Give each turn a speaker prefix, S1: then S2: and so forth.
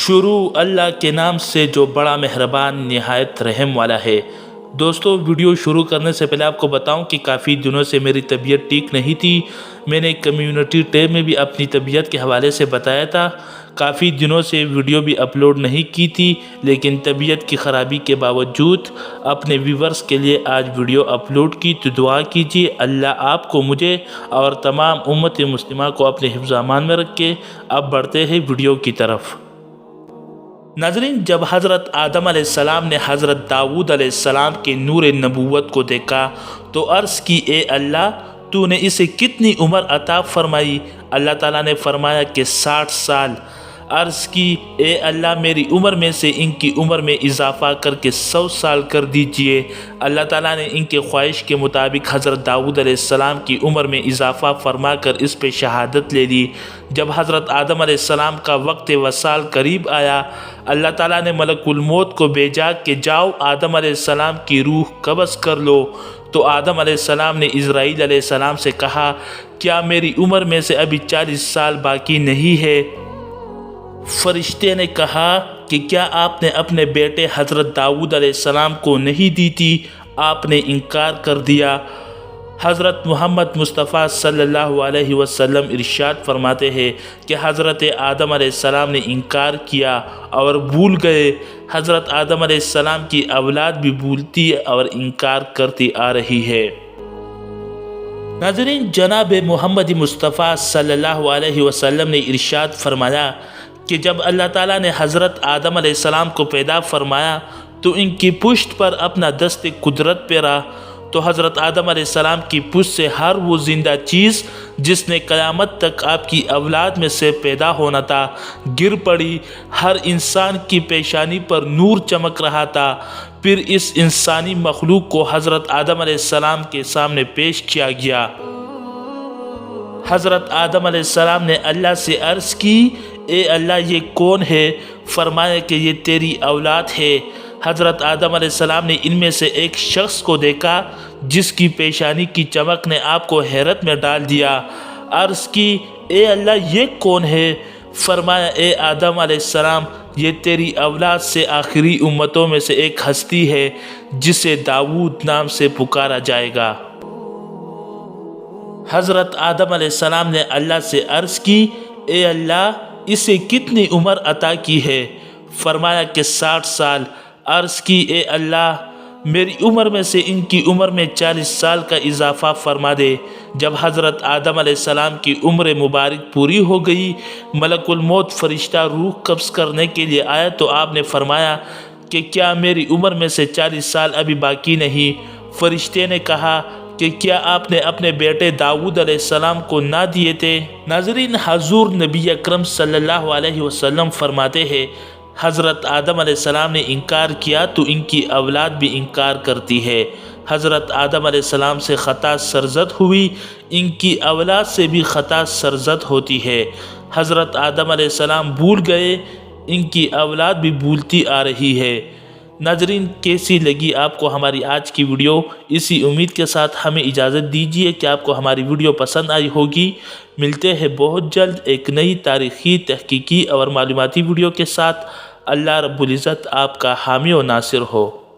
S1: شروع اللہ کے نام سے جو بڑا مہربان نہایت رحم والا ہے۔ دوستو، ویڈیو شروع کرنے سے پہلے آپ کو بتاؤں کہ کافی دنوں سے میری طبیعت ٹھیک نہیں تھی۔ میں نے کمیونٹی ٹیب میں بھی اپنی طبیعت کے حوالے سے بتایا تھا۔ کافی دنوں سے ویڈیو بھی اپلوڈ نہیں کی تھی، لیکن طبیعت کی خرابی کے باوجود اپنے ویورز کے لیے آج ویڈیو اپلوڈ کی، تو دعا کیجیے اللہ آپ کو، مجھے اور تمام امت مسلمہ کو اپنے حفظ امان میں رکھے۔ اب بڑھتے ہیں ویڈیو کی طرف۔ ناظرین، جب حضرت آدم علیہ السلام نے حضرت داؤد علیہ السلام کے نور نبوت کو دیکھا تو عرض کی، اے اللہ، تو نے اسے کتنی عمر عطا فرمائی؟ اللہ تعالیٰ نے فرمایا کہ 60 سال۔ عرض کی، اے اللہ، میری عمر میں سے ان کی عمر میں اضافہ کر کے 100 سال کر دیجئے۔ اللہ تعالیٰ نے ان کے خواہش کے مطابق حضرت داؤد علیہ السلام کی عمر میں اضافہ فرما کر اس پہ شہادت لے لی۔ جب حضرت آدم علیہ السلام کا وقت وصال قریب آیا، اللہ تعالیٰ نے ملک الموت کو بھیجا کہ جاؤ آدم علیہ السلام کی روح قبض کر لو۔ تو آدم علیہ السلام نے اسرائیل علیہ السلام سے کہا، کیا میری عمر میں سے ابھی 40 سال باقی نہیں ہے؟ فرشتے نے کہا کہ کیا آپ نے اپنے بیٹے حضرت داؤد علیہ السلام کو نہیں دی تھی؟ آپ نے انکار کر دیا۔ حضرت محمد مصطفیٰ صلی اللہ علیہ وسلم ارشاد فرماتے ہیں کہ حضرت آدم علیہ السلام نے انکار کیا اور بھول گئے۔ حضرت آدم علیہ السلام کی اولاد بھی بھولتی اور انکار کرتی آ رہی ہے۔ ناظرین، جناب محمد مصطفیٰ صلی اللہ علیہ وسلم نے ارشاد فرمایا کہ جب اللہ تعالیٰ نے حضرت آدم علیہ السلام کو پیدا فرمایا تو ان کی پشت پر اپنا دست قدرت پھیرا، تو حضرت آدم علیہ السلام کی پشت سے ہر وہ زندہ چیز جس نے قیامت تک آپ کی اولاد میں سے پیدا ہونا تھا گر پڑی۔ ہر انسان کی پیشانی پر نور چمک رہا تھا۔ پھر اس انسانی مخلوق کو حضرت آدم علیہ السلام کے سامنے پیش کیا گیا۔ حضرت آدم علیہ السلام نے اللہ سے عرض کی، اے اللہ، یہ کون ہے؟ فرمایا کہ یہ تیری اولاد ہے۔ حضرت آدم علیہ السلام نے ان میں سے ایک شخص کو دیکھا جس کی پیشانی کی چمک نے آپ کو حیرت میں ڈال دیا۔ عرض کی، اے اللہ، یہ کون ہے؟ فرمایا، اے آدم علیہ السلام، یہ تیری اولاد سے آخری امتوں میں سے ایک ہستی ہے جسے داؤد نام سے پکارا جائے گا۔ حضرت آدم علیہ السلام نے اللہ سے عرض کی، اے اللہ، اسے کتنی عمر عطا کی ہے؟ فرمایا کہ 60 سال۔ عرض کی، اے اللہ، میری عمر میں سے ان کی عمر میں 40 سال کا اضافہ فرما دے۔ جب حضرت آدم علیہ السلام کی عمر مبارک پوری ہو گئی، ملک الموت فرشتہ روح قبض کرنے کے لیے آیا تو آپ نے فرمایا کہ کیا میری عمر میں سے 40 سال ابھی باقی نہیں؟ فرشتے نے کہا کہ کیا آپ نے اپنے بیٹے داؤد علیہ السلام کو نہ دیے تھے؟ ناظرین، حضور نبی اکرم صلی اللہ علیہ وسلم فرماتے ہیں، حضرت آدم علیہ السلام نے انکار کیا تو ان کی اولاد بھی انکار کرتی ہے۔ حضرت آدم علیہ السلام سے خطا سرزد ہوئی، ان کی اولاد سے بھی خطا سرزد ہوتی ہے۔ حضرت آدم علیہ السلام بھول گئے، ان کی اولاد بھی بھولتی آ رہی ہے۔ ناظرین، کیسی لگی آپ کو ہماری آج کی ویڈیو؟ اسی امید کے ساتھ ہمیں اجازت دیجیے کہ آپ کو ہماری ویڈیو پسند آئی ہوگی۔ ملتے ہیں بہت جلد ایک نئی تاریخی، تحقیقی اور معلوماتی ویڈیو کے ساتھ۔ اللہ رب العزت آپ کا حامی و ناصر ہو۔